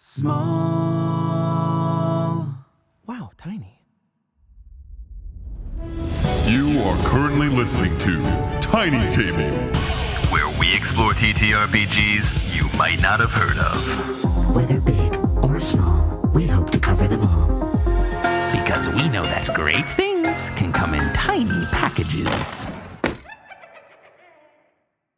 Small. Wow, tiny. You are currently listening to Tiny Table, where we explore TTRPGs you might not have heard of. Whether big or small, we hope to cover them all. Because we know that great things can come in tiny packages.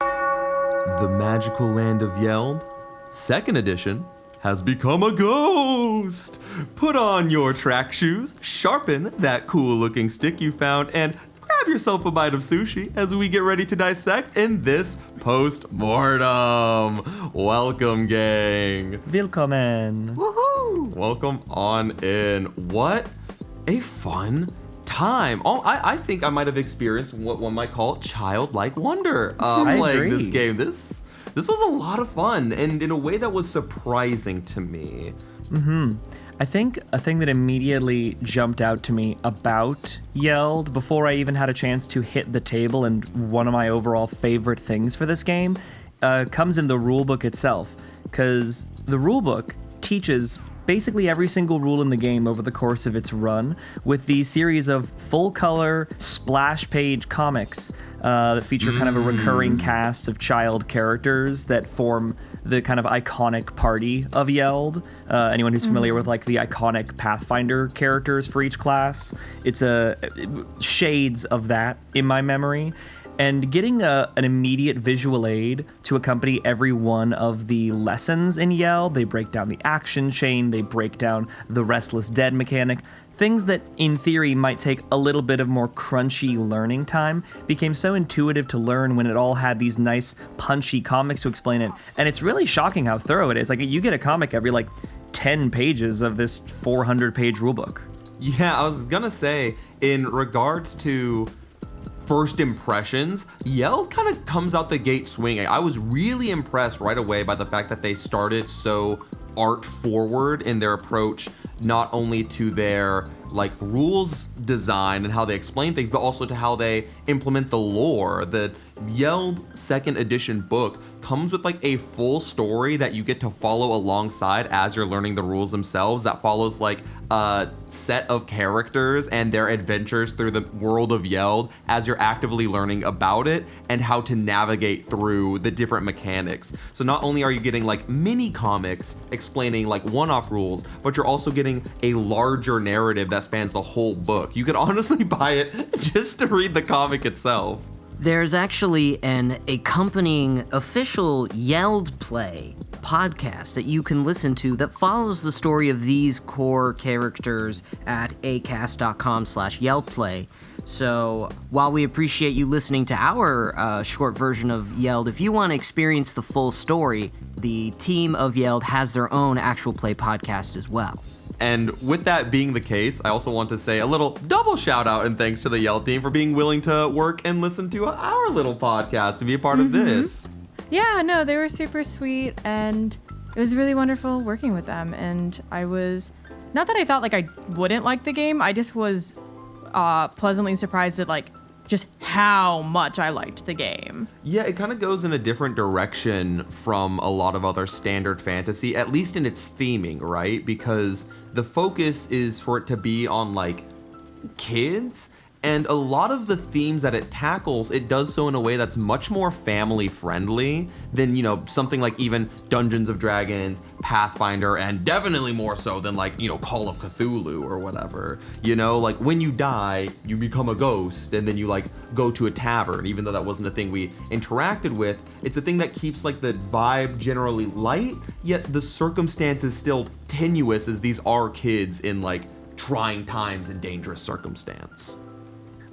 The Magical Land of Yeld, 2nd edition, has become a ghost! Put on your track shoes, sharpen that cool-looking stick you found, and grab yourself a bite of sushi as we get ready to dissect in this post-mortem. Welcome, gang. Willkommen. Woohoo! Welcome on in. What a fun time. I think I might have experienced what one might call childlike wonder playing this game. This was a lot of fun, and in a way that was surprising to me. I think a thing that immediately jumped out to me about Yeld before I even had a chance to hit the table, and one of my overall favorite things for this game, comes in the rulebook itself. Because the rulebook teaches basically every single rule in the game over the course of its run, with the series of full-color, splash-page comics that feature kind of a recurring cast of child characters that form the kind of iconic party of Yeld. Anyone who's familiar with like the iconic Pathfinder characters for each class, it's shades of that in my memory. And getting an immediate visual aid to accompany every one of the lessons in Yeld, they break down the action chain, they break down the Restless Dead mechanic, things that in theory might take a little bit of more crunchy learning time, became so intuitive to learn when it all had these nice punchy comics to explain it. And it's really shocking how thorough it is. Like, you get a comic every 10 pages of this 400-page rulebook. Yeah, I was gonna say, in regards to first impressions, Yeld kind of comes out the gate swinging. I was really impressed right away by the fact that they started so art forward in their approach, not only to their rules design and how they explain things, but also to how they implement the lore. The Yeld 2nd edition book comes with a full story that you get to follow alongside as you're learning the rules themselves, that follows a set of characters and their adventures through the world of Yeld as you're actively learning about it and how to navigate through the different mechanics. So not only are you getting mini comics explaining one-off rules, but you're also getting a larger narrative that spans the whole book. You could honestly buy it just to read the comic itself. There's actually an accompanying official Yeld Play podcast that you can listen to that follows the story of these core characters at acast.com/YeldPlay. So while we appreciate you listening to our short version of Yeld, if you want to experience the full story, the team of Yeld has their own actual play podcast as well. And with that being the case, I also want to say a little double shout out and thanks to the Yeld team for being willing to work and listen to our little podcast to be a part of this. Yeah, no, they were super sweet, and it was really wonderful working with them. And I was, not that I felt like I wouldn't like the game, I just was pleasantly surprised at just how much I liked the game. Yeah, it kind of goes in a different direction from a lot of other standard fantasy, at least in its theming, right? Because the focus is for it to be on kids, and a lot of the themes that it tackles, it does so in a way that's much more family friendly than, something like even Dungeons of Dragons, Pathfinder, and definitely more so than Call of Cthulhu or whatever. When you die, you become a ghost and then you go to a tavern. Even though that wasn't a thing we interacted with, it's a thing that keeps the vibe generally light, yet the circumstances still tenuous, as these are kids in trying times and dangerous circumstance.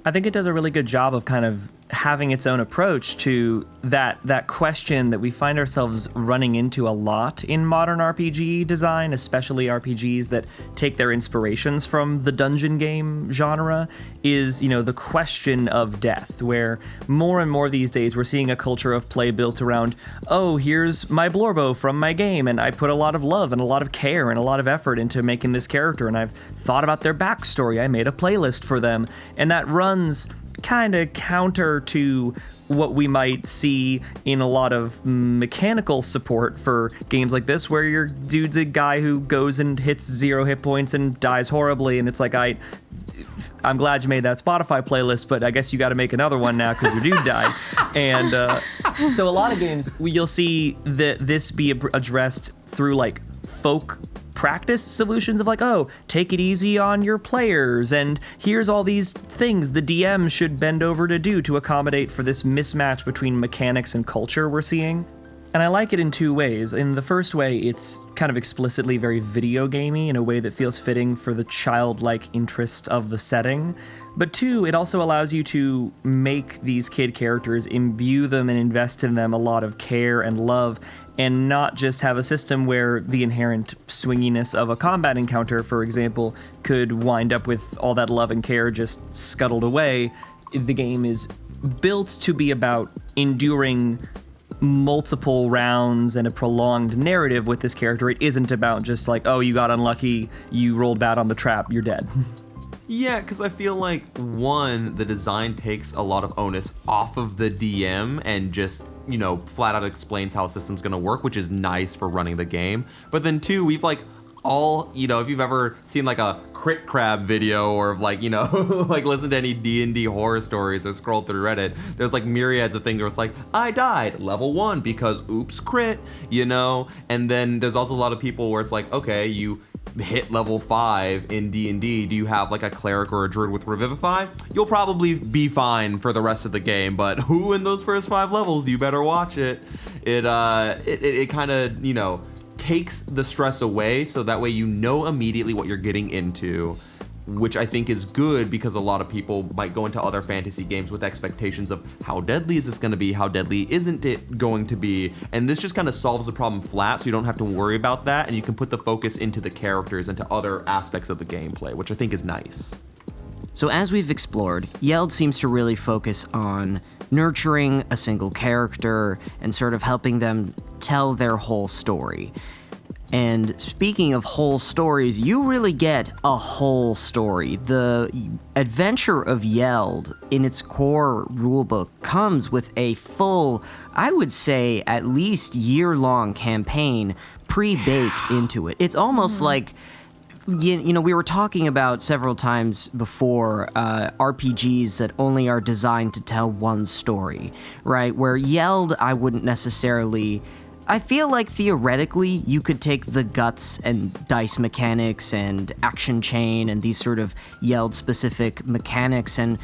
I think it does a really good job of kind of having its own approach to that question that we find ourselves running into a lot in modern RPG design, especially RPGs that take their inspirations from the dungeon game genre, is, the question of death, where more and more these days we're seeing a culture of play built around, oh, here's my Blorbo from my game, and I put a lot of love and a lot of care and a lot of effort into making this character, and I've thought about their backstory, I made a playlist for them, and that runs kind of counter to what we might see in a lot of mechanical support for games like this, where your dude's a guy who goes and hits 0 hit points and dies horribly, and it's like, I'm glad you made that Spotify playlist, but I guess you got to make another one now because your dude died. And so a lot of games, you'll see that this be addressed through like folk practice solutions of like, oh, take it easy on your players, and here's all these things the DM should bend over to do to accommodate for this mismatch between mechanics and culture we're seeing. And I like it in two ways. In the first way, it's kind of explicitly very video gamey in a way that feels fitting for the childlike interest of the setting. But two, it also allows you to make these kid characters, imbue them and invest in them a lot of care and love, and not just have a system where the inherent swinginess of a combat encounter, for example, could wind up with all that love and care just scuttled away. The game is built to be about enduring multiple rounds and a prolonged narrative with this character. It isn't about just like, oh, you got unlucky, you rolled bad on the trap, you're dead. Yeah, because I feel like, one, the design takes a lot of onus off of the DM and just, flat out explains how a system's going to work, which is nice for running the game. But then two, we've like all, if you've ever seen like a Crit Crab video or like, like listen to any D&D horror stories or scroll through Reddit, there's like myriads of things where it's like, I died level 1 because oops, crit, and then there's also a lot of people where it's like, okay, you hit level 5 in D&D, do you have like a cleric or a druid with Revivify? You'll probably be fine for the rest of the game, but who in those first 5 levels? You better watch it. It kind of, takes the stress away, so that way you know immediately what you're getting into, which I think is good because a lot of people might go into other fantasy games with expectations of how deadly is this going to be, how deadly isn't it going to be, and this just kind of solves the problem flat, so you don't have to worry about that, and you can put the focus into the characters and to other aspects of the gameplay, which I think is nice. So as we've explored, Yeld seems to really focus on nurturing a single character and sort of helping them tell their whole story. And speaking of whole stories, you really get a whole story. The adventure of Yeld in its core rulebook comes with a full, I would say at least year-long campaign pre-baked into it. It's almost like, we were talking about several times before RPGs that only are designed to tell one story, right? Where Yeld, I wouldn't necessarily... I feel like theoretically you could take the guts and dice mechanics and action chain and these sort of Yeld-specific mechanics and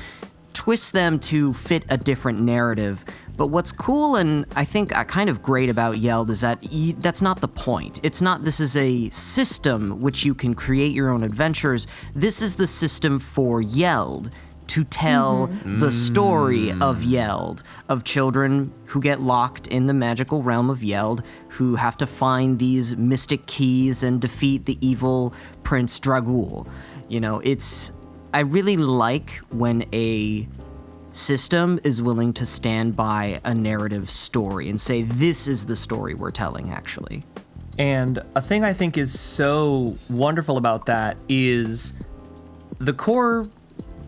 twist them to fit a different narrative. But what's cool and I think kind of great about Yeld is that that's not the point. It's not this is a system which you can create your own adventures. This is the system for Yeld to tell the story of Yeld, of children who get locked in the magical realm of Yeld, who have to find these mystic keys and defeat the evil Prince Dragul. I really like when a system is willing to stand by a narrative story and say, this is the story we're telling, actually. And a thing I think is so wonderful about that is the core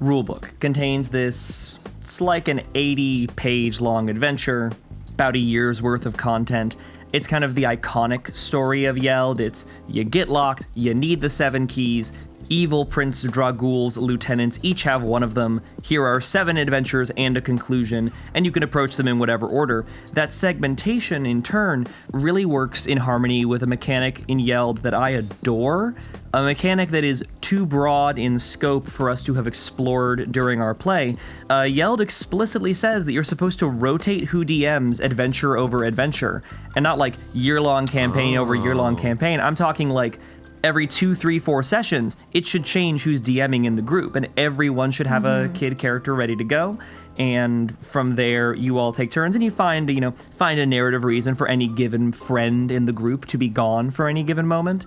rulebook contains this, it's like an 80-page long adventure, about a year's worth of content. It's kind of the iconic story of Yeld. It's you get locked, you need the 7 keys, evil Prince Dragul's lieutenants each have one of them. Here are 7 adventures and a conclusion, and you can approach them in whatever order. That segmentation, in turn, really works in harmony with a mechanic in Yeld that I adore, a mechanic that is too broad in scope for us to have explored during our play. Yeld explicitly says that you're supposed to rotate who DMs adventure over adventure, and not like year-long campaign over year-long campaign. I'm talking like every 2, 3, 4 sessions, it should change who's DMing in the group, and everyone should have a kid character ready to go. And from there, you all take turns, and you find a narrative reason for any given friend in the group to be gone for any given moment.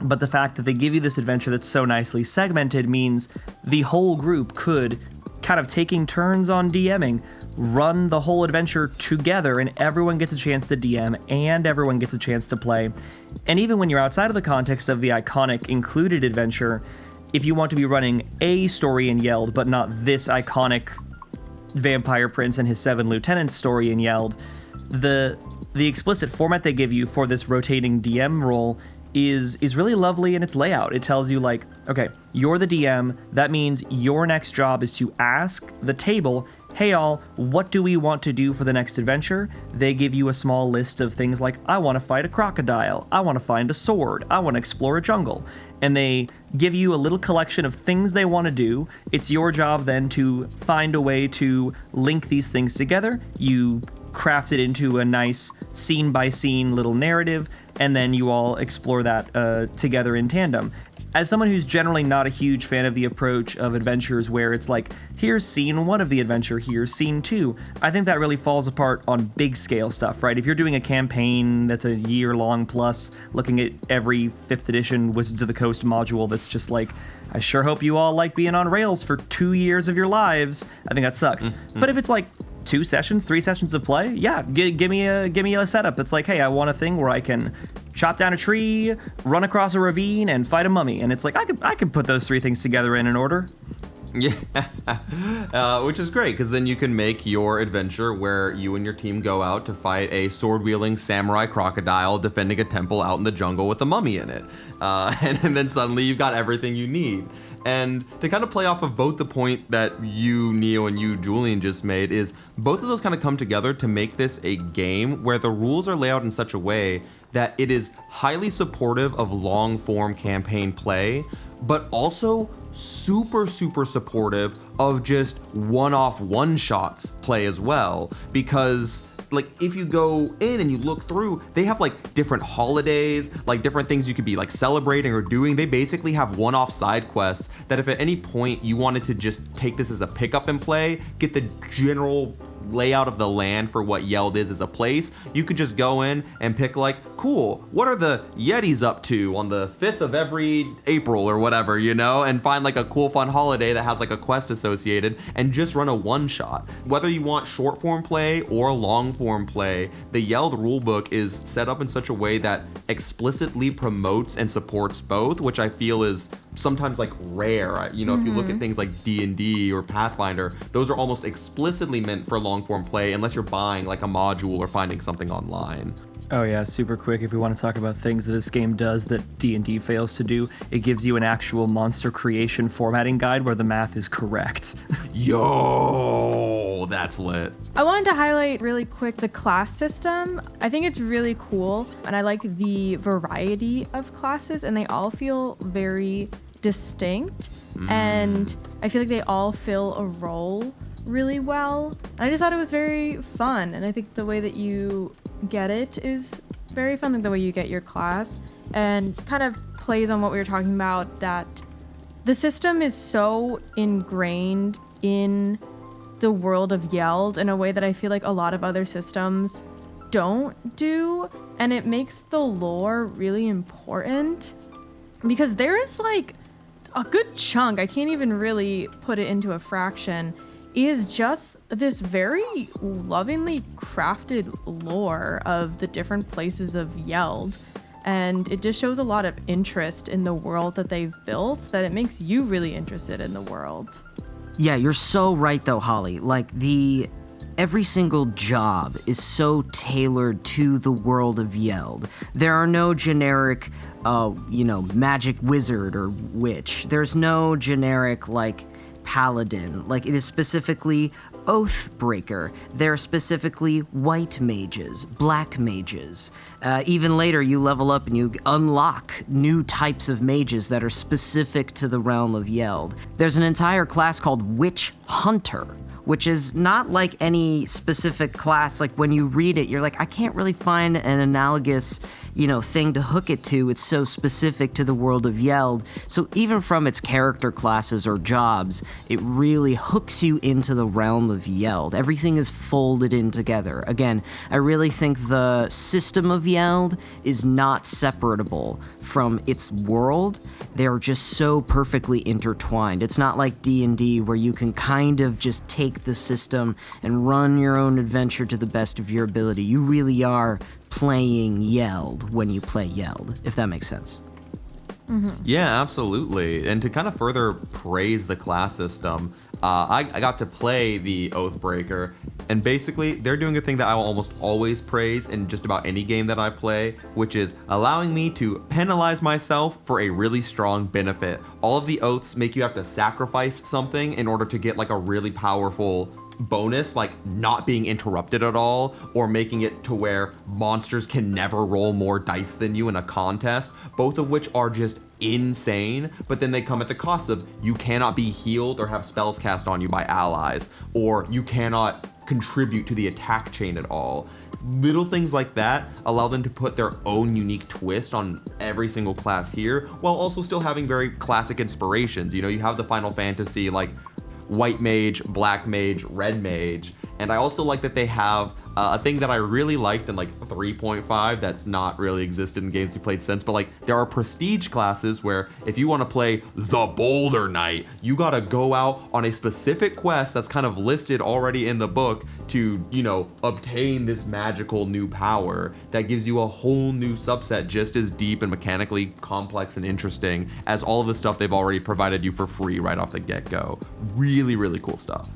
But the fact that they give you this adventure that's so nicely segmented means the whole group could, kind of taking turns on DMing, run the whole adventure together, and everyone gets a chance to DM and everyone gets a chance to play. And even when you're outside of the context of the iconic included adventure, if you want to be running a story in Yeld but not this iconic Vampire Prince and his 7 lieutenants story in Yeld, the explicit format they give you for this rotating DM role is really lovely in its layout. It tells you like, okay, you're the DM. That means your next job is to ask the table, hey all, what do we want to do for the next adventure? They give you a small list of things like, I want to fight a crocodile, I want to find a sword, I want to explore a jungle. And they give you a little collection of things they want to do. It's your job then to find a way to link these things together. You craft it into a nice scene-by-scene little narrative, and then you all explore that together in tandem. As someone who's generally not a huge fan of the approach of adventures where it's like, here's scene 1 of the adventure, here's scene 2, I think that really falls apart on big scale stuff, right? If you're doing a campaign that's a year-long plus, looking at every 5th edition Wizards of the Coast module that's just like, I sure hope you all like being on rails for 2 years of your lives, I think that sucks. But if it's like 2 sessions, 3 sessions of play, yeah, give me a setup. It's like, hey, I want a thing where I can chop down a tree, run across a ravine, and fight a mummy. And it's like, I can put those 3 things together in an order. Yeah, which is great, because then you can make your adventure where you and your team go out to fight a sword-wielding samurai crocodile defending a temple out in the jungle with a mummy in it. And then suddenly you've got everything you need. And to kind of play off of both the point that you, Neo, and you, Julian, just made, is both of those kind of come together to make this a game where the rules are laid out in such a way that it is highly supportive of long-form campaign play, but also super supportive of just one-off one-shots play as well. Because like if you go in and you look through, they have like different holidays, like different things you could be like celebrating or doing. They basically have one-off side quests that if at any point you wanted to just take this as a pickup and play, get the general layout of the land for what Yeld is as a place, you could just go in and pick like, cool, what are the Yetis up to on the 5th of every April or whatever, you know, and find like a cool fun holiday that has like a quest associated and just run a one shot. Whether you want short form play or long form play, the Yeld rulebook is set up in such a way that explicitly promotes and supports both, which I feel is sometimes like rare. You know, if you look at things like D&D or Pathfinder, those are almost explicitly meant for long form play unless you're buying like a module or finding something online. Oh yeah, super quick. If we want to talk about things that this game does that D&D fails to do, it gives you an actual monster creation formatting guide where the math is correct. Yo, that's lit. I wanted to highlight really quick the class system. I think it's really cool, and I like the variety of classes, and they all feel very distinct, and I feel like they all fill a role really well. And I just thought it was very fun, and I think the way that you get it is very fun, like the way you get your class, and kind of plays on what we were talking about, that the system is so ingrained in the world of Yeld in a way that I feel like a lot of other systems don't do, and it makes the lore really important because there is like a good chunk, I can't even really put it into a fraction, is just this very lovingly crafted lore of the different places of Yeld. And it just shows a lot of interest in the world that they've built, that it makes you really interested in the world. Yeah, you're so right though, Holly. Like every single job is so tailored to the world of Yeld. There are no generic, magic wizard or witch. There's no generic, paladin. Like, it is specifically Oathbreaker. They're specifically white mages, black mages. Even later, you level up and you unlock new types of mages that are specific to the realm of Yeld. There's an entire class called Witch Hunter, which is not like any specific class. Like, when you read it, you're like, I can't really find an analogous, thing to hook it to. It's so specific to the world of Yeld. So even from its character classes or jobs, it really hooks you into the realm of Yeld. Everything is folded in together. Again, I really think the system of Yeld is not separable from its world. They're just so perfectly intertwined. It's not like D&D where you can kind of just take the system and run your own adventure to the best of your ability. You really are playing Yeld when you play Yeld, if that makes sense. Yeah, absolutely. And to kind of further praise the class system, I got to play the Oathbreaker, and basically they're doing a thing that I will almost always praise in just about any game that I play, which is allowing me to penalize myself for a really strong benefit. All of the oaths make you have to sacrifice something in order to get like a really powerful bonus, like not being interrupted at all, or making it to where monsters can never roll more dice than you in a contest, both of which are just insane. But then they come at the cost of you cannot be healed or have spells cast on you by allies, or you cannot contribute to the attack chain at all. Little things like that allow them to put their own unique twist on every single class here, while also still having very classic inspirations. You know, you have the Final Fantasy like white mage, black mage, red mage. And I also like that they have a thing that I really liked in like 3.5 that's not really existed in games we played since, but like there are prestige classes where if you want to play the Boulder Knight, you got to go out on a specific quest that's kind of listed already in the book to, you know, obtain this magical new power that gives you a whole new subset just as deep and mechanically complex and interesting as all of the stuff they've already provided you for free right off the get-go. Really, really cool stuff.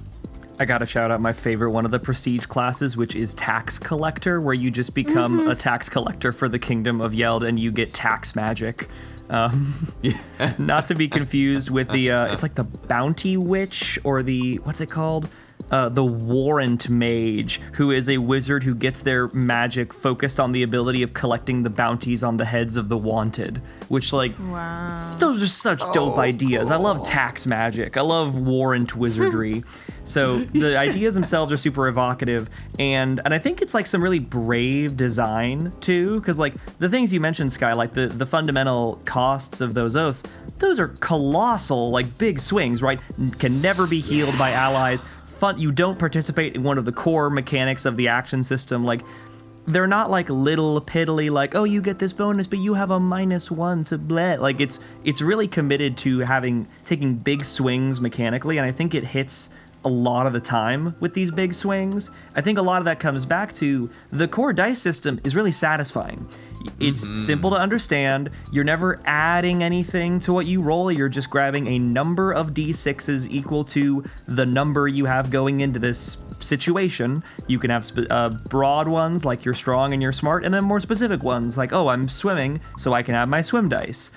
I gotta shout out my favorite one of the prestige classes, which is Tax Collector, where you just become a tax collector for the Kingdom of Yeld and you get tax magic. Not to be confused with the, it's like the Bounty Witch or the, what's it called? The Warrant Mage, who is a wizard who gets their magic focused on the ability of collecting the bounties on the heads of the wanted, which, like, Wow. those are such dope ideas. I love tax magic. I love warrant wizardry. So the ideas themselves are super evocative, and I think it's like some really brave design too, because like the things you mentioned, Sky, like the fundamental costs of those oaths, those are colossal, like big swings, right? Can never be healed by allies. You don't participate in one of the core mechanics of the action system. Like, they're not like little piddly, like, oh, you get this bonus, but you have a -1 to bleh. Like, it's really committed to taking big swings mechanically, and I think it hits a lot of the time with these big swings. I think a lot of that comes back to the core dice system is really satisfying. It's simple to understand. You're never adding anything to what you roll. You're just grabbing a number of d6s equal to the number you have going into this situation. You can have broad ones like you're strong and you're smart, and then more specific ones like, oh, I'm swimming, so I can have my swim dice.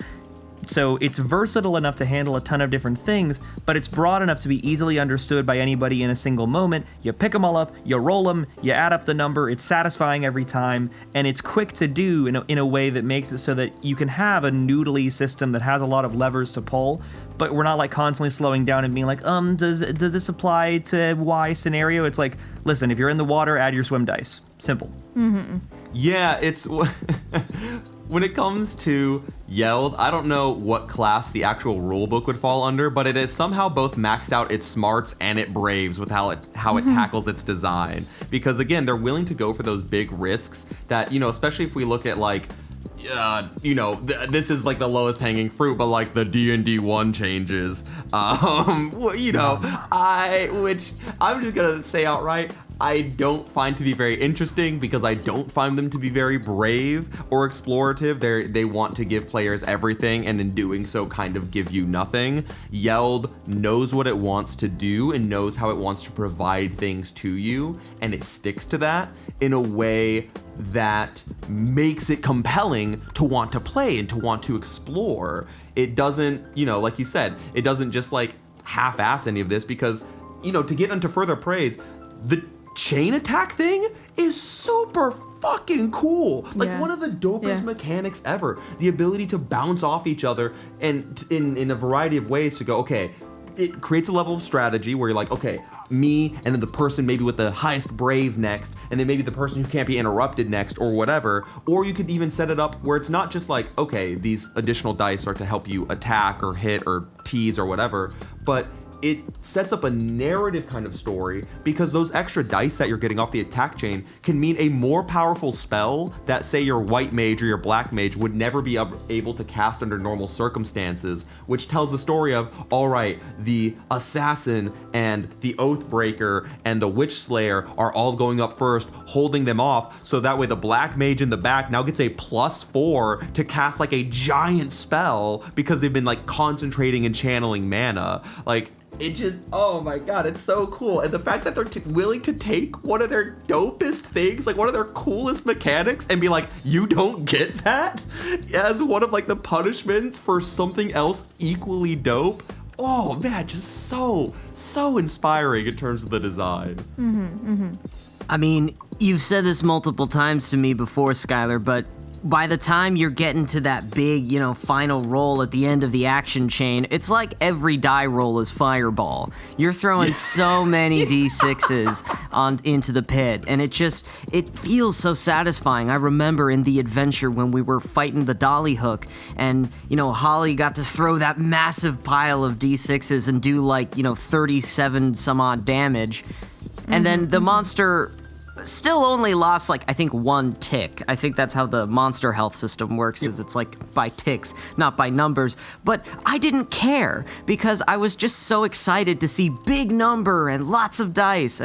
So it's versatile enough to handle a ton of different things, but it's broad enough to be easily understood by anybody in a single moment. You pick them all up, you roll them, you add up the number, it's satisfying every time, and it's quick to do in a way that makes it so that you can have a noodly system that has a lot of levers to pull, but we're not like constantly slowing down and being like, does this apply to Y scenario? It's like, listen, if you're in the water, add your swim dice. Simple. Yeah, it's when it comes to Yeld, I don't know what class the actual rulebook would fall under, but it has somehow both maxed out its smarts and it braves with how it tackles its design. Because again, they're willing to go for those big risks that, you know, especially if we look at like, you know, this is like the lowest hanging fruit, but like the D&D 1 changes, you know, which I'm just gonna say outright, I don't find to be very interesting because I don't find them to be very brave or explorative. They want to give players everything, and in doing so kind of give you nothing. Yeld knows what it wants to do and knows how it wants to provide things to you, and it sticks to that in a way that makes it compelling to want to play and to want to explore. It doesn't, you know, like you said, it doesn't just like half-ass any of this because, you know, to get into further praise, the chain attack thing is super fucking cool. Like one of the dopest mechanics ever. The ability to bounce off each other and in a variety of ways to go, okay, it creates a level of strategy where you're like, okay, me and then the person maybe with the highest brave next, and then maybe the person who can't be interrupted next or whatever. Or you could even set it up where it's not just like, okay, these additional dice are to help you attack or hit or tease or whatever, but it sets up a narrative kind of story because those extra dice that you're getting off the attack chain can mean a more powerful spell that, say, your white mage or your black mage would never be able to cast under normal circumstances, which tells the story of, all right, the assassin and the oathbreaker and the witch slayer are all going up first, holding them off, so that way the black mage in the back now gets a +4 to cast like a giant spell because they've been like concentrating and channeling mana. Like, it just, oh my god, it's so cool. And the fact that they're willing to take one of their dopest things, like one of their coolest mechanics, and be like, you don't get that as one of like the punishments for something else equally dope. Oh man, just so inspiring in terms of the design. I mean, you've said this multiple times to me before, Skylar, but by the time you're getting to that big, final roll at the end of the action chain, it's like every die roll is fireball. You're throwing so many D6s into the pit, and it feels so satisfying. I remember in the adventure when we were fighting the dolly hook, and, Holly got to throw that massive pile of D6s and do 37 some odd damage. And then the monster still only lost, I think 1 tick. I think that's how the monster health system works, is it's by ticks, not by numbers. But I didn't care, because I was just so excited to see big number and lots of dice.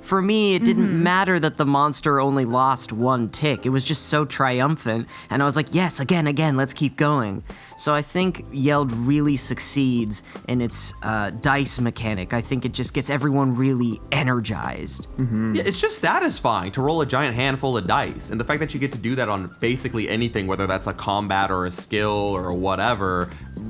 For me, it didn't matter that the monster only lost 1 tick. It was just so triumphant. And I was like, yes, again, let's keep going. So I think Yeld really succeeds in its dice mechanic. I think it just gets everyone really energized. Yeah, it's just satisfying to roll a giant handful of dice. And the fact that you get to do that on basically anything, whether that's a combat or a skill or whatever,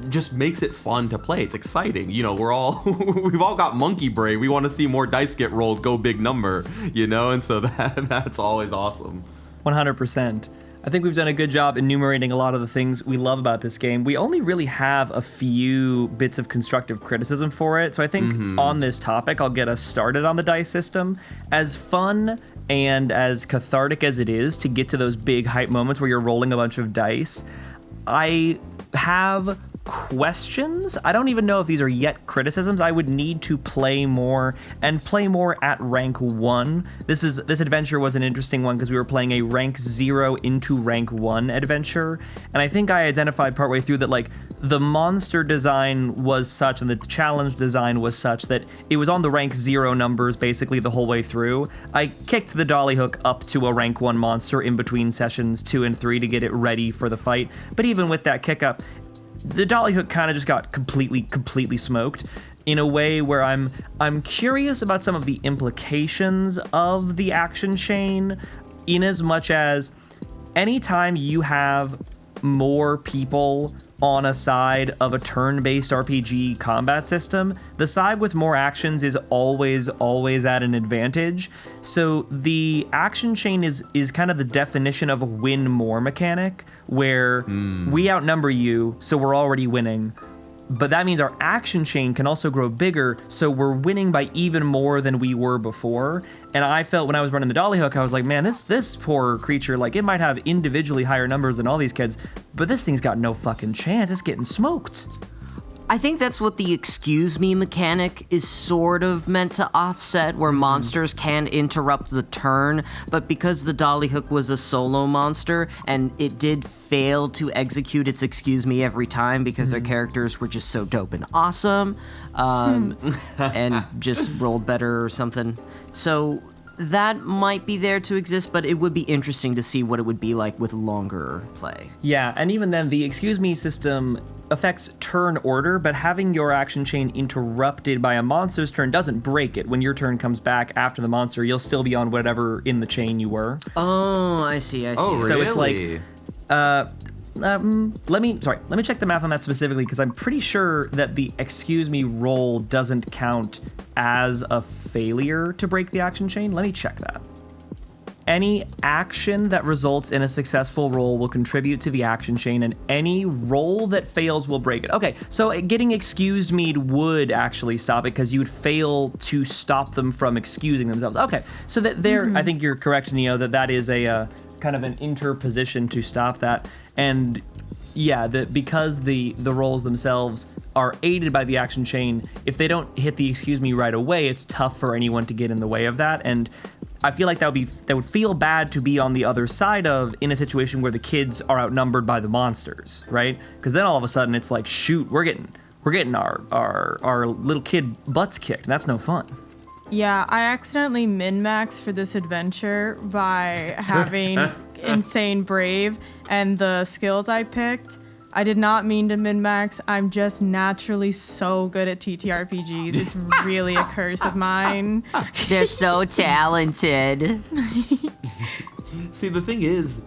just makes it fun to play. It's exciting. We've all got monkey brain. We want to see more dice get rolled, go big number, and so that's always awesome. 100%. I think we've done a good job enumerating a lot of the things we love about this game. We only really have a few bits of constructive criticism for it. So I think on this topic, I'll get us started on the dice system. As fun and as cathartic as it is to get to those big hype moments where you're rolling a bunch of dice, I have questions. I don't even know if these are yet criticisms. I would need to play more and play more at rank 1. This adventure was an interesting one because we were playing a rank 0 into rank 1 adventure, and I think I identified partway through that the monster design was such and the challenge design was such that it was on the rank 0 numbers basically the whole way through. I kicked the dolly hook up to a rank 1 monster in between sessions 2 and 3 to get it ready for the fight, but even with that kick up, the dolly hook kind of just got completely smoked in a way where I'm curious about some of the implications of the action chain, in as much as anytime you have more people on a side of a turn-based RPG combat system, the side with more actions is always at an advantage. So the action chain is kind of the definition of a win more mechanic, where we outnumber you, so we're already winning. But that means our action chain can also grow bigger, so we're winning by even more than we were before. And I felt when I was running the dolly hook, I was like, man, this poor creature, it might have individually higher numbers than all these kids, but this thing's got no fucking chance. It's getting smoked. I think that's what the excuse me mechanic is sort of meant to offset, where monsters can interrupt the turn, but because the dolly hook was a solo monster and it did fail to execute its excuse me every time because their characters were just so dope and awesome, and just rolled better or something. So that might be there to exist, but it would be interesting to see what it would be like with longer play. Yeah, and even then, the excuse me system affects turn order, but having your action chain interrupted by a monster's turn doesn't break it. When your turn comes back after the monster, you'll still be on whatever in the chain you were. Oh, I see. Oh, really? So it's let me check the math on that specifically, because I'm pretty sure that the excuse me roll doesn't count as a failure to break the action chain. Let me check that. Any action that results in a successful roll will contribute to the action chain, and any roll that fails will break it. Okay, so getting excused me would actually stop it, because you would fail to stop them from excusing themselves. Okay, so that there, I think you're correct, Neo, that is a kind of an interposition to stop that. And yeah, because the rolls themselves are aided by the action chain, if they don't hit the excuse me right away, it's tough for anyone to get in the way of that. And I feel like that would feel bad to be on the other side of in a situation where the kids are outnumbered by the monsters, right? Because then all of a sudden it's like, shoot, we're getting our little kid butts kicked. And that's no fun. Yeah, I accidentally min-maxed for this adventure by having Insane Brave and the skills I picked. I did not mean to min-max. I'm just naturally so good at TTRPGs. It's really a curse of mine. They're so talented. See, the thing is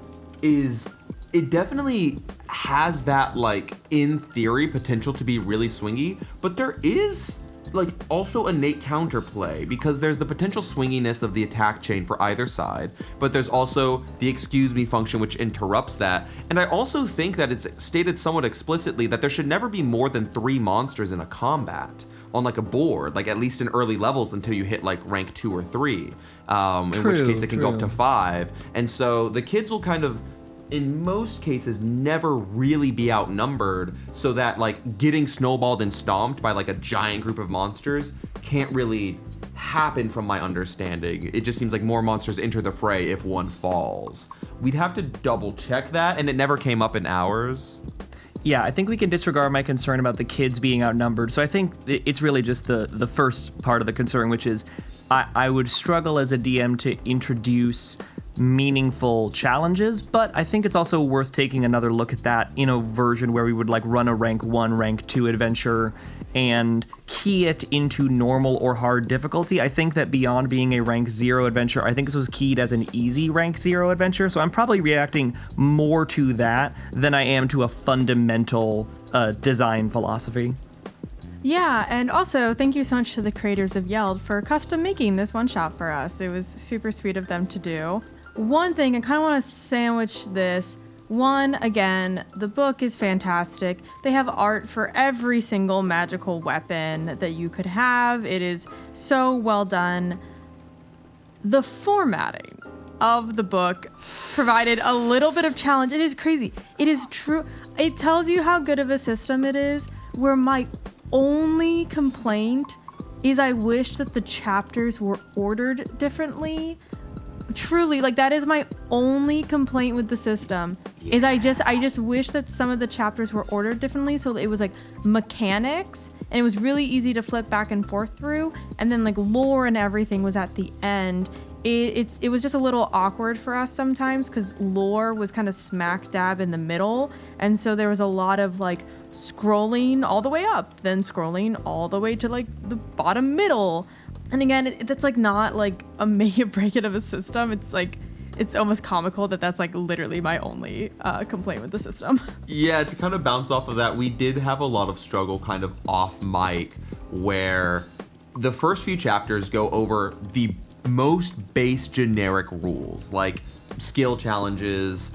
it definitely has that, like, in theory, potential to be really swingy, but there is, like, also innate counterplay, because there's the potential swinginess of the attack chain for either side, but there's also the excuse me function which interrupts that. And I also think that it's stated somewhat explicitly that there should never be more than 3 monsters in a combat on, like, a board, like, at least in early levels until you hit, like, rank 2 or 3, in which case it can go up to 5. And so the kids will kind of, in most cases, never really be outnumbered, so that, like, getting snowballed and stomped by, like, a giant group of monsters can't really happen from my understanding. It just seems like more monsters enter the fray if one falls. We'd have to double check that, and it never came up in ours. Yeah, I think we can disregard my concern about the kids being outnumbered. So I think it's really just the first part of the concern, which is I would struggle as a DM to introduce meaningful challenges, but I think it's also worth taking another look at that in a version where we would, like, run a rank 1, rank 2 adventure and key it into normal or hard difficulty. I think that beyond being a rank 0 adventure, I think this was keyed as an easy rank 0 adventure, so I'm probably reacting more to that than I am to a fundamental design philosophy. Yeah, and also thank you so much to the creators of Yeld for custom making this one-shot for us. It was super sweet of them to do. One thing, I kind of want to sandwich this. One, again, the book is fantastic. They have art for every single magical weapon that you could have. It is so well done. The formatting of the book provided a little bit of challenge. It is crazy. It is true. It tells you how good of a system it is, where my only complaint is I wish that the chapters were ordered differently. Truly, like, that is my only complaint with the system. Yeah. Is I just wish that some of the chapters were ordered differently, so it was like mechanics and it was really easy to flip back and forth through, and then, like, lore and everything was at the end. It was just a little awkward for us sometimes because lore was kind of smack dab in the middle, and so there was a lot of, like, scrolling all the way up, then scrolling all the way to, like, the bottom middle. And again, that's, like, not, like, a make it break it of a system. It's, like, it's almost comical that that's, like, literally my only complaint with the system. Yeah, to kind of bounce off of that, we did have a lot of struggle kind of off mic, where the first few chapters go over the most base generic rules, like skill challenges,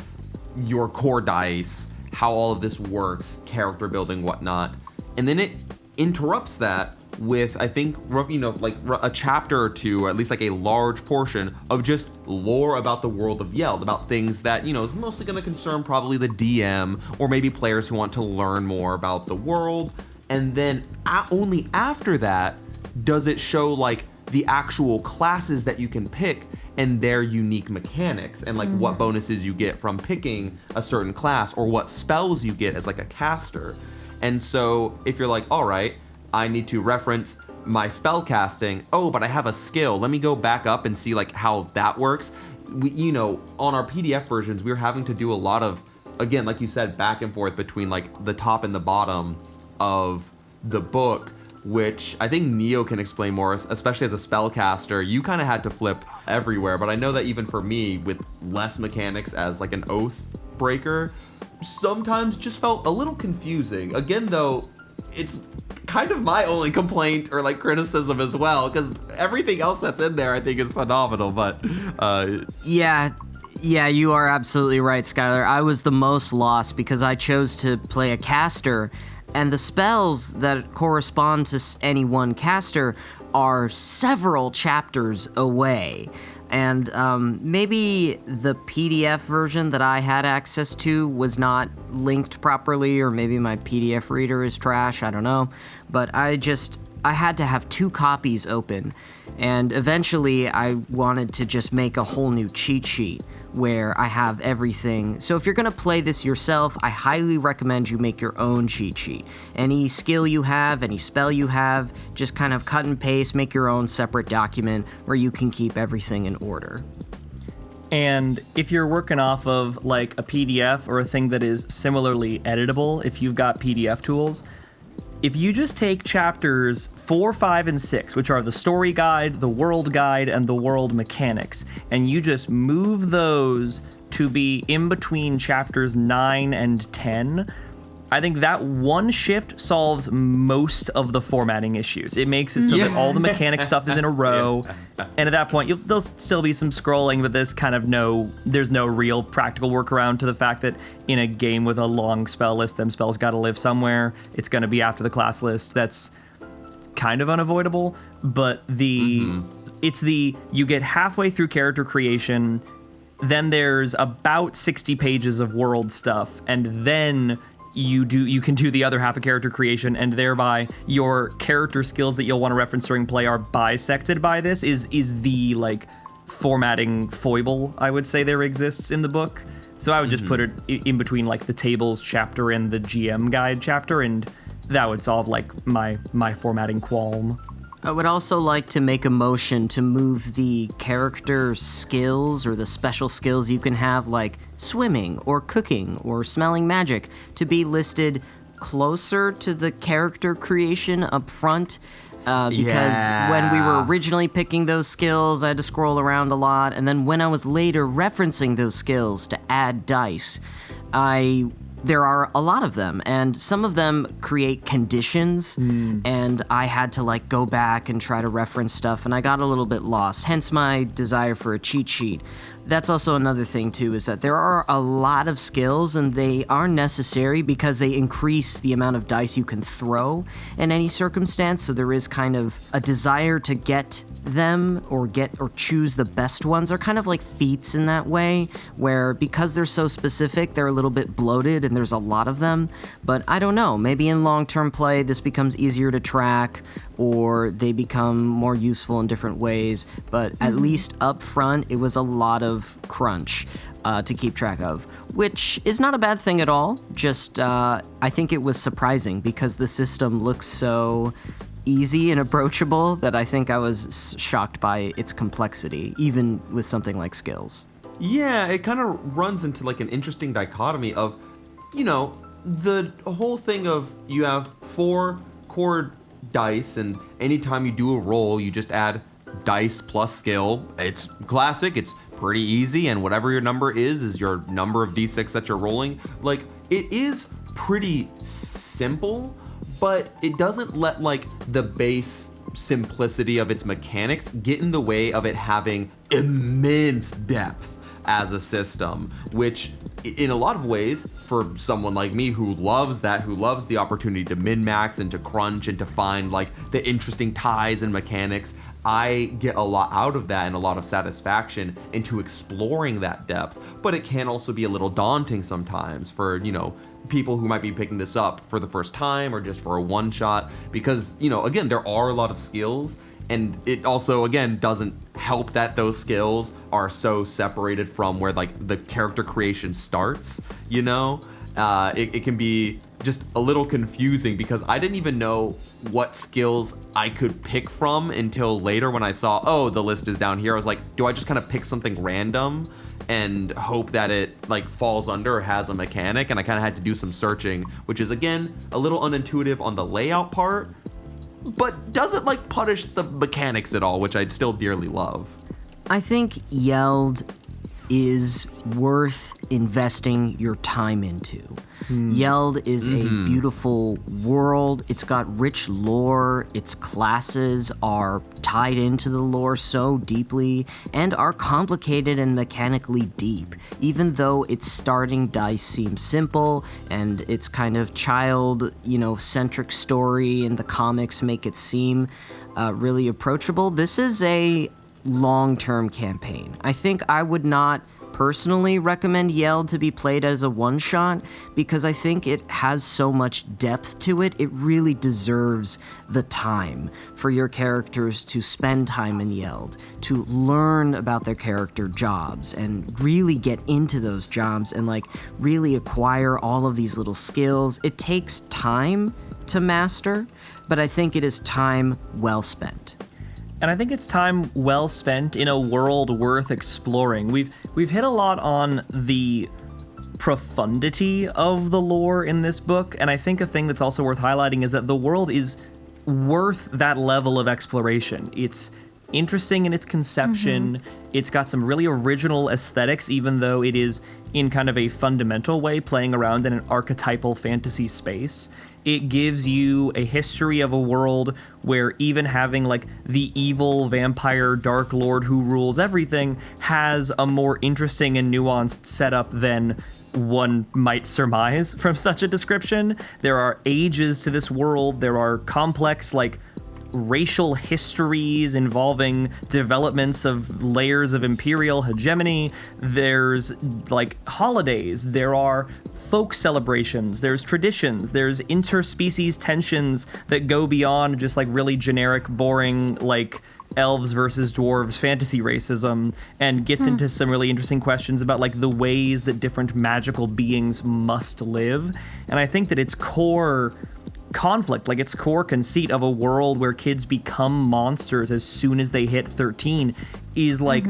your core dice, how all of this works, character building, whatnot. And then it interrupts that with, I think, you know, like a chapter or two, or at least like a large portion of just lore about the world of Yeld, about things that, you know, is mostly going to concern probably the DM or maybe players who want to learn more about the world. And then only after that does it show, like, the actual classes that you can pick and their unique mechanics, and, like, what bonuses you get from picking a certain class, or what spells you get as, like, a caster. And so if you're like, all right, I need to reference my spell casting. Oh, but I have a skill. Let me go back up and see, like, how that works. We, you know, on our PDF versions, we were having to do a lot of, again, like you said, back and forth between, like, the top and the bottom of the book, which I think Neo can explain more, especially as a spellcaster. You kind of had to flip everywhere, but I know that even for me, with less mechanics as, like, an oath breaker, sometimes just felt a little confusing. Again, though, it's kind of my only complaint or, like, criticism as well, because everything else that's in there I think is phenomenal, but Yeah, you are absolutely right, Skylar. I was the most lost because I chose to play a caster, and the spells that correspond to any one caster are several chapters away. and maybe the PDF version that I had access to was not linked properly, or maybe my PDF reader is trash, I don't know. But I had to have 2 copies open, and eventually I wanted to just make a whole new cheat sheet where I have everything. So if you're gonna play this yourself, I highly recommend you make your own cheat sheet. Any skill you have, any spell you have, just kind of cut and paste, make your own separate document where you can keep everything in order. And if you're working off of like a PDF or a thing that is similarly editable, if you've got PDF tools, if you just take chapters 4, 5, and 6, which are the story guide, the world guide, and the world mechanics, and you just move those to be in between chapters 9 and 10, I think that one shift solves most of the formatting issues. It makes it so that all the mechanic stuff is in a row, and at that point, there'll still be some scrolling, but there's no real practical workaround to the fact that in a game with a long spell list, them spells gotta live somewhere. It's gonna be after the class list. That's kind of unavoidable, but you get halfway through character creation, then there's about 60 pages of world stuff, and then you can do the other half of character creation, and thereby your character skills that you'll want to reference during play are bisected by this is the like formatting foible I would say there exists in the book. So I would just put it in between like the tables chapter and the GM guide chapter, and that would solve like my formatting qualm. I would also like to make a motion to move the character skills or the special skills you can have, like swimming or cooking or smelling magic, to be listed closer to the character creation up front. Because when we were originally picking those skills, I had to scroll around a lot, and then when I was later referencing those skills to add dice, there are a lot of them, and some of them create conditions, and I had to like go back and try to reference stuff, and I got a little bit lost, hence my desire for a cheat sheet. That's also another thing too, is that there are a lot of skills, and they are necessary because they increase the amount of dice you can throw in any circumstance, so there is kind of a desire to get them or choose the best ones. Are kind of like feats in that way, where because they're so specific, they're a little bit bloated and there's a lot of them. But I don't know, maybe in long-term play this becomes easier to track, or they become more useful in different ways. But at least up front, it was a lot of crunch to keep track of, which is not a bad thing at all. Just I think it was surprising because the system looks so easy and approachable that I think I was shocked by its complexity, even with something like skills. Yeah, it kind of runs into like an interesting dichotomy of, the whole thing of you have 4 core dice, and anytime you do a roll, you just add dice plus skill. It's classic, it's pretty easy, and whatever your number is your number of d6 that you're rolling. Like, it is pretty simple, but it doesn't let like the base simplicity of its mechanics get in the way of it having immense depth as a system, which in a lot of ways, for someone like me who loves the opportunity to min-max and to crunch and to find like the interesting ties and mechanics, I get a lot out of that and a lot of satisfaction into exploring that depth. But it can also be a little daunting sometimes for, people who might be picking this up for the first time or just for a one shot, because, again, there are a lot of skills, and it also, again, doesn't help that those skills are so separated from where like the character creation starts. It can be just a little confusing because I didn't even know what skills I could pick from until later when I saw, the list is down here. I was like, do I just kind of pick something random and hope that it like falls under or has a mechanic? And I kind of had to do some searching, which is, again, a little unintuitive on the layout part, but doesn't like punish the mechanics at all, which I'd still dearly love. I think Yeld is worth investing your time into. Yeld is a beautiful world. It's got rich lore. Its classes are tied into the lore so deeply and are complicated and mechanically deep. Even though its starting dice seem simple and its kind of centric story and the comics make it seem really approachable, this is a long-term campaign. I think I would not personally recommend Yeld to be played as a one-shot because I think it has so much depth to it. It really deserves the time for your characters to spend time in Yeld, to learn about their character jobs and really get into those jobs and like really acquire all of these little skills. It takes time to master, but I think it is time well spent. And I think it's time well spent in a world worth exploring. We've hit a lot on the profundity of the lore in this book, and I think a thing that's also worth highlighting is that the world is worth that level of exploration. It's interesting in its conception. It's got some really original aesthetics, even though it is in kind of a fundamental way playing around in an archetypal fantasy space. It gives you a history of a world where even having like the evil vampire dark lord who rules everything has a more interesting and nuanced setup than one might surmise from such a description. There are ages to this world. There are complex like racial histories involving developments of layers of imperial hegemony. There's like holidays. There are folk celebrations. There's traditions. There's interspecies tensions that go beyond just like really generic, boring, like elves versus dwarves fantasy racism, and gets into some really interesting questions about like the ways that different magical beings must live. And I think that its core conflict, like its core conceit of a world where kids become monsters as soon as they hit 13 is like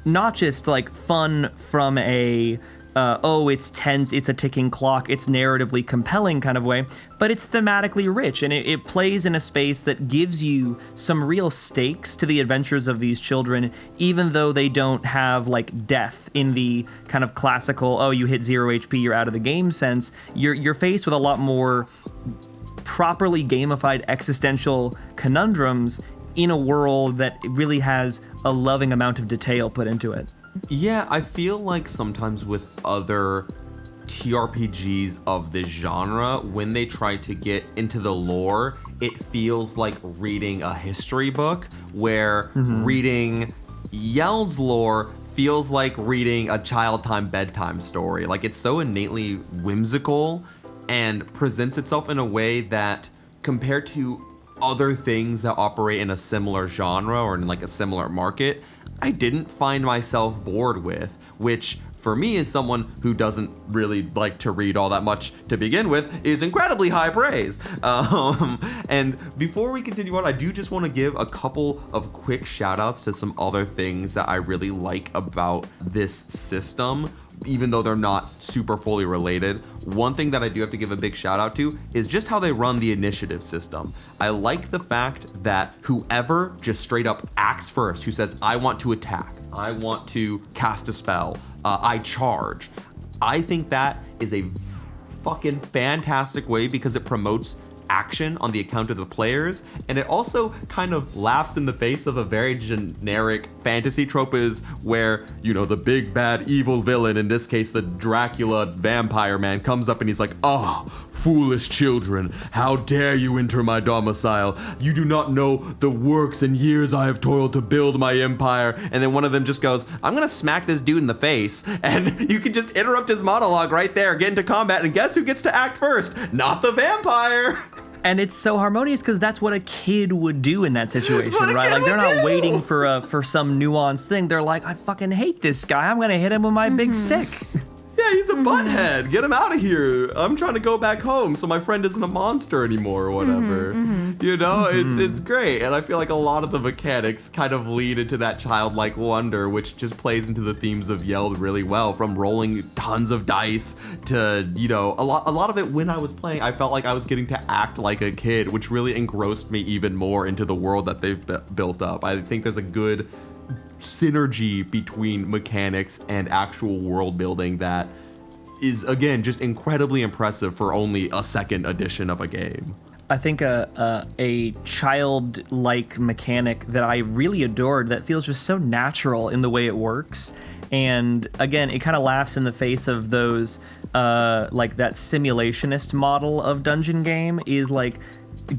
not just like fun from a it's tense, it's a ticking clock, it's narratively compelling kind of way, but it's thematically rich, and it plays in a space that gives you some real stakes to the adventures of these children, even though they don't have like death in the kind of classical, you hit 0 HP, you're out of the game sense. You're faced with a lot more properly gamified existential conundrums in a world that really has a loving amount of detail put into it. Yeah, I feel like sometimes with other TRPGs of this genre, when they try to get into the lore, it feels like reading a history book, where reading Yeld's lore feels like reading a child time bedtime story. Like, it's so innately whimsical and presents itself in a way that, compared to other things that operate in a similar genre or in like a similar market, I didn't find myself bored with, which for me, as someone who doesn't really like to read all that much to begin with, is incredibly high praise. And before we continue on, I do just want to give a couple of quick shout outs to some other things that I really like about this system, even though they're not super fully related. One thing that I do have to give a big shout out to is just how they run the initiative system. I like the fact that whoever just straight up acts first, who says, I want to attack, I want to cast a spell, I charge. I think that is a fucking fantastic way, because it promotes action on the account of the players, and it also kind of laughs in the face of a very generic fantasy trope is where, you know, the big bad evil villain, in this case the Dracula vampire man, comes up and he's like, foolish children, how dare you enter my domicile? You do not know the works and years I have toiled to build my empire. And then one of them just goes, I'm gonna smack this dude in the face. And you can just interrupt his monologue right there, get into combat, and guess who gets to act first? Not the vampire. And it's so harmonious because that's what a kid would do in that situation, right? Like, they're not waiting for some nuanced thing. They're like, I fucking hate this guy. I'm gonna hit him with my big stick. Yeah, he's a butthead. Get him out of here. I'm trying to go back home so my friend isn't a monster anymore or whatever. You know, it's great. And I feel like a lot of the mechanics kind of lead into that childlike wonder, which just plays into the themes of Yeld really well, from rolling tons of dice to, you know, a lot of it when I was playing, I felt like I was getting to act like a kid, which really engrossed me even more into the world that they've built up. I think there's a good synergy between mechanics and actual world building that is, again, just incredibly impressive for only a second edition of a game. I think a childlike mechanic that I really adored, that feels just so natural in the way it works. And again, it kind of laughs in the face of those, like that simulationist model of dungeon game, is like,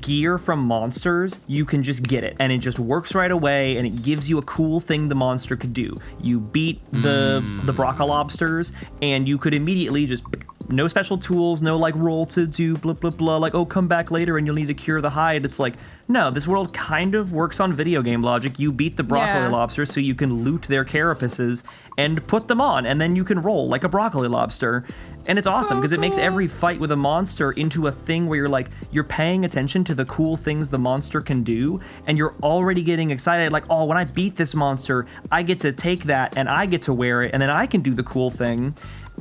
gear from monsters, you can just get it, and it just works right away, and it gives you a cool thing the monster could do. You beat the broccolobsters, and you could immediately just... No special tools, no like roll to do blah blah blah, like, oh, come back later and you'll need to cure the hide. It's like, no, this world kind of works on video game logic. You beat the broccoli lobsters so you can loot their carapaces and put them on, and then you can roll like a broccoli lobster. And it's awesome because it makes every fight with a monster into a thing where you're paying attention to the cool things the monster can do, and you're already getting excited, like, oh, when I beat this monster, I get to take that and I get to wear it, and then I can do the cool thing.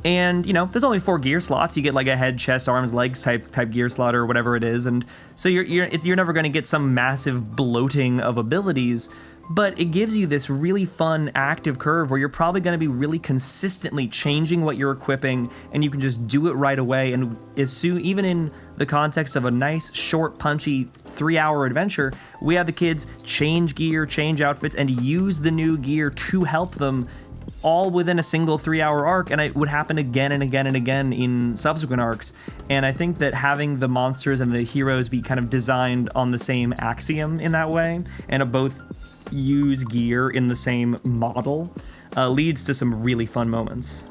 And, there's only 4 gear slots. You get like a head, chest, arms, legs type gear slot or whatever it is. And so you're never going to get some massive bloating of abilities, but it gives you this really fun active curve where you're probably going to be really consistently changing what you're equipping, and you can just do it right away. And as soon, even in the context of a nice, short, punchy 3-hour adventure, we have the kids change gear, change outfits, and use the new gear to help them, all within a single 3-hour arc, and it would happen again and again and again in subsequent arcs. And I think that having the monsters and the heroes be kind of designed on the same axiom in that way, and of both use gear in the same model, leads to some really fun moments.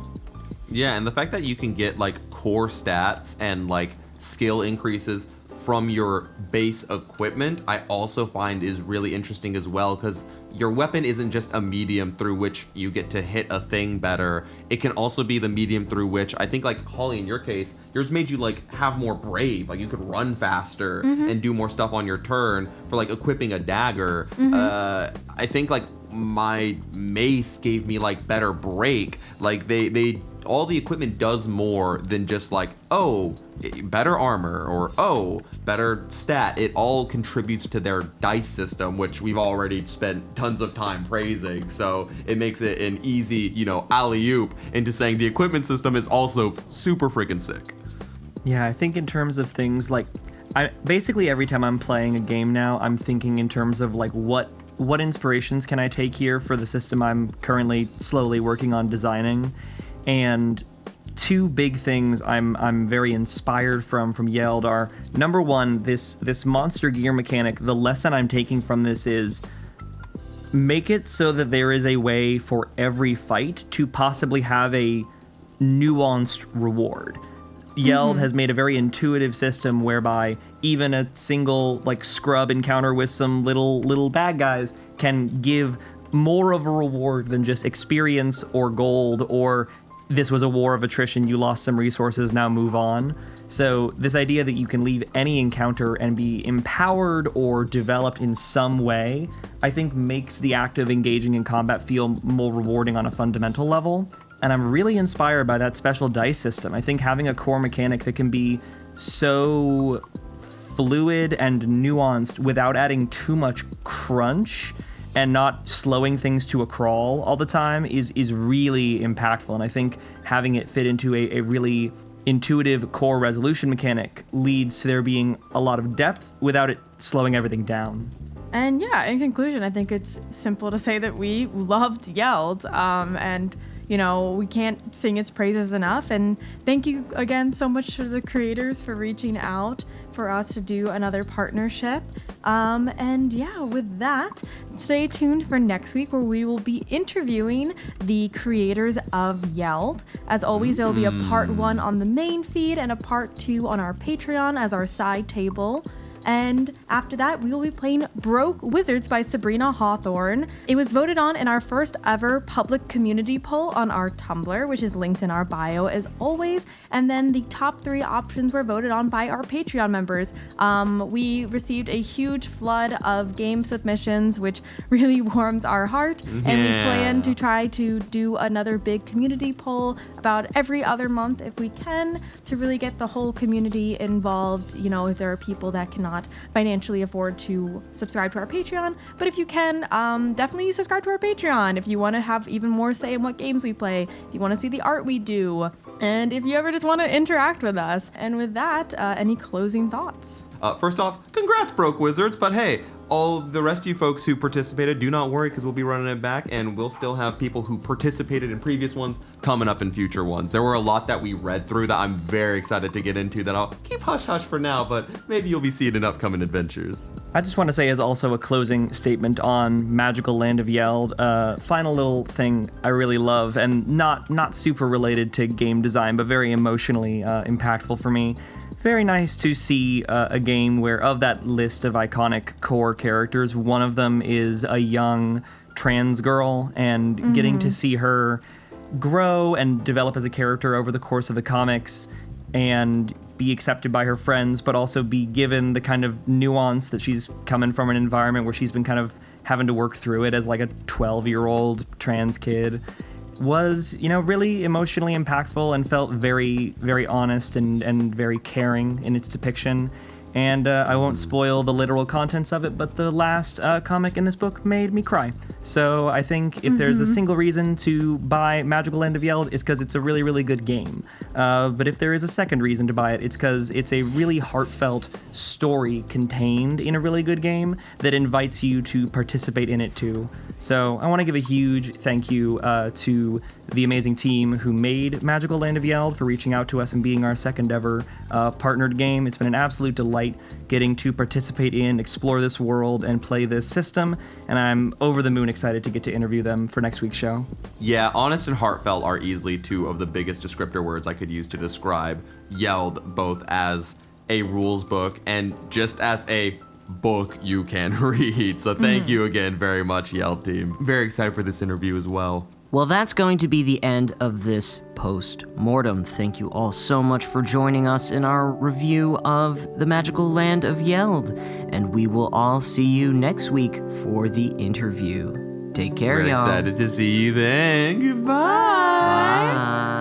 Yeah, and the fact that you can get like core stats and like skill increases from your base equipment, I also find is really interesting as well, because your weapon isn't just a medium through which you get to hit a thing better. It can also be the medium through which, I think, like Holly, in your case, yours made you like have more brave. Like you could run faster and do more stuff on your turn for like equipping a dagger. I think like my mace gave me like better break. Like they all the equipment does more than just like, oh, better armor or oh, better stat. It all contributes to their dice system, which we've already spent tons of time praising. So it makes it an easy, alley-oop into saying the equipment system is also super freaking sick. Yeah, I think in terms of things like, basically every time I'm playing a game now, I'm thinking in terms of like what inspirations can I take here for the system I'm currently slowly working on designing. And 2 big things I'm very inspired from Yeld are, number one, this monster gear mechanic. The lesson I'm taking from this is make it so that there is a way for every fight to possibly have a nuanced reward. Yeld has made a very intuitive system whereby even a single like scrub encounter with some little bad guys can give more of a reward than just experience or gold, or this was a war of attrition, you lost some resources, now move on. So this idea that you can leave any encounter and be empowered or developed in some way, I think makes the act of engaging in combat feel more rewarding on a fundamental level. And I'm really inspired by that special dice system. I think having a core mechanic that can be so fluid and nuanced without adding too much crunch and not slowing things to a crawl all the time is really impactful. And I think having it fit into a really intuitive core resolution mechanic leads to there being a lot of depth without it slowing everything down. And yeah, in conclusion, I think it's simple to say that we loved Yeld, and we can't sing its praises enough. And thank you again so much to the creators for reaching out for us to do another partnership. And yeah, with that, stay tuned for next week where we will be interviewing the creators of Yeld. As always, there will be a part 1 on the main feed and a part 2 on our Patreon as our side table. And after that, we will be playing Broke Wizards by Sabrina Hawthorne. It was voted on in our first ever public community poll on our Tumblr, which is linked in our bio as always. And then the top 3 options were voted on by our Patreon members. We received a huge flood of game submissions, which really warms our heart. Yeah. And we plan to try to do another big community poll about every other month if we can, to really get the whole community involved. If there are people that cannot financially afford to subscribe to our Patreon, but if you can, definitely subscribe to our Patreon if you want to have even more say in what games we play, if you want to see the art we do, and if you ever just want to interact with us. And with that, any closing thoughts? First off, congrats, Broke Wizards, but hey, all the rest of you folks who participated, do not worry because we'll be running it back and we'll still have people who participated in previous ones coming up in future ones. There were a lot that we read through that I'm very excited to get into that I'll keep hush-hush for now, but maybe you'll be seeing in upcoming adventures. I just want to say as also a closing statement on Magical Land of Yeld, final little thing I really love, and not super related to game design, but very emotionally impactful for me. Very nice to see a game where of that list of iconic core characters, one of them is a young trans girl, and getting to see her grow and develop as a character over the course of the comics and be accepted by her friends, but also be given the kind of nuance that she's coming from an environment where she's been kind of having to work through it as like a 12-year-old trans kid, was, really emotionally impactful and felt very, very honest and very caring in its depiction. And I won't spoil the literal contents of it, but the last comic in this book made me cry. So I think if there's a single reason to buy Magical Land of Yeld, it's because it's a really, really good game. But if there is a second reason to buy it, it's because it's a really heartfelt story contained in a really good game that invites you to participate in it too. So I want to give a huge thank you to the amazing team who made Magical Land of Yeld for reaching out to us and being our second ever partnered game. It's been an absolute delight getting to participate in, explore this world, and play this system, and I'm over the moon excited to get to interview them for next week's show. Yeah, honest and heartfelt are easily two of the biggest descriptor words I could use to describe Yeld, both as a rules book and just as a book you can read. So thank you again very much, Yeld team. Very excited for this interview as well. Well, that's going to be the end of this post-mortem. Thank you all so much for joining us in our review of the Magical Land of Yeld, and we will all see you next week for the interview. Take care, We're y'all. excited to see you then. Goodbye.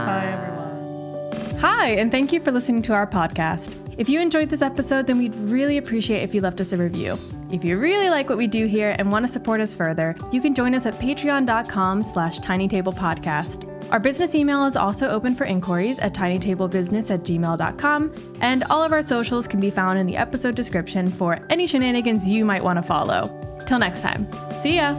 Bye. Hi, and thank you for listening to our podcast. If you enjoyed this episode, then we'd really appreciate if you left us a review. If you really like what we do here and want to support us further, you can join us at patreon.com/tinytablepodcast. Our business email is also open for inquiries at tinytablebusiness@gmail.com, and all of our socials can be found in the episode description for any shenanigans you might want to follow. Till next time, see ya!